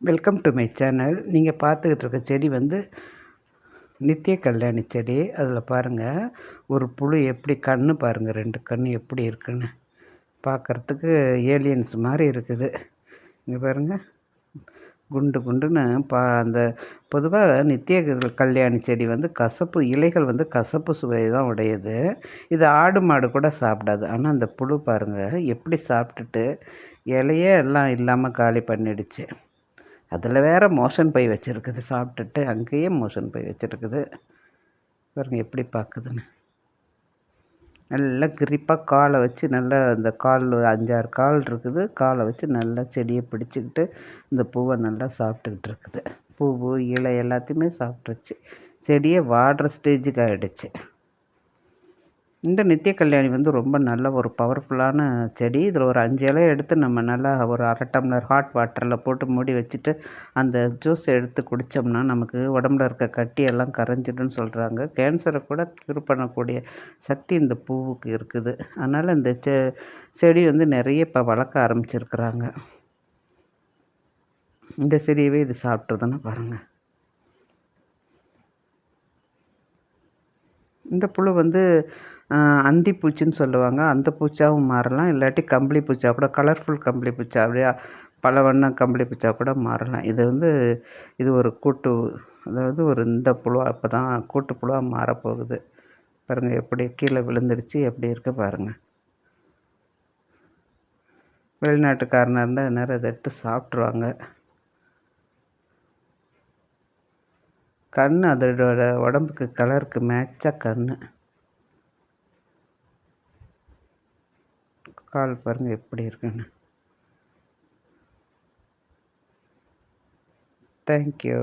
Welcome to my channel. நீங்கள் பார்த்துக்கிட்டு இருக்க செடி வந்து நித்திய கல்யாணி செடி. அதில் பாருங்கள், ஒரு புழு எப்படி கண்ணு பாருங்கள், 2 கண் எப்படி இருக்குன்னு பார்க்குறதுக்கு ஏலியன்ஸ் மாதிரி இருக்குது. இங்கே பாருங்கள், குண்டு குண்டுன்னு அந்த பொதுவாக நித்திய கல்யாணி செடி வந்து கசப்பு, இலைகள் வந்து கசப்பு சுவை தான் உடையது. இது ஆடு மாடு கூட சாப்பிடாது. ஆனால் அந்த புழு பாருங்கள் எப்படி சாப்பிட்டுட்டு இலையே எல்லாம் இல்லாமல் காலி பண்ணிடுச்சு. அதில் வேறு மோஷன் போய் வச்சுருக்குது, சாப்பிட்டுட்டு அங்கேயே மோஷன் போய் வச்சுருக்குது. பாருங்கள் எப்படி பார்க்குதுன்னு. நல்லா கிரிப்பாக காலை வச்சு, நல்லா இந்த கால் 5-6 கால் இருக்குது, காலை வச்சு நல்லா செடியை பிடிச்சிக்கிட்டு இந்த பூவை நல்லா சாப்பிட்டுக்கிட்டு இருக்குது. பூவு இலை எல்லாத்தையுமே சாப்பிட்ருச்சு. செடியை வாடுற ஸ்டேஜுக்கு ஆகிடுச்சு. இந்த நித்திய கல்யாணி வந்து ரொம்ப நல்ல ஒரு பவர்ஃபுல்லான செடி. இதில் ஒரு 5 இலையை எடுத்து நம்ம நல்லா ஒரு 1/2 டம்ளர் ஹாட் வாட்டரில் போட்டு மூடி வச்சுட்டு அந்த ஜூஸ் எடுத்து குடித்தோம்னா நமக்கு உடம்புல இருக்க கட்டியெல்லாம் கரைஞ்சிடும்னு சொல்கிறாங்க. கேன்சரை கூட க்யூர் பண்ணக்கூடிய சக்தி இந்த பூவுக்கு இருக்குது. அதனால் இந்த செடி வந்து நிறைய இப்போ வளர்க்க ஆரம்பிச்சிருக்கிறாங்க. இந்த செடியவே இது சாப்பிட்றதுன்னு பாருங்கள். இந்த புழு வந்து அந்தி பூச்சின்னு சொல்லுவாங்க. அந்த பூச்சாவும் மாறலாம், இல்லாட்டி கம்பளி பூச்சா கூட, கலர்ஃபுல் கம்பளி பூச்சா, அப்படியே பல வண்ண கம்பளி பூச்சா கூட மாறலாம். இது ஒரு கூட்டு, அதாவது ஒரு இந்த புழு அப்போ தான் கூட்டு புழுவாக மாறப்போகுது. பாருங்கள் எப்படி கீழே விழுந்துடுச்சு, எப்படி இருக்குது பாருங்கள். வெளிநாட்டுக்காரனாக இருந்தால் நேரம் இதை எடுத்து சாப்பிட்ருவாங்க. கண் அதோட உடம்புக்கு கலருக்கு மேட்சாக கண். கால் பாருங்கள் எப்படி இருக்குன்னு. தேங்க்யூ.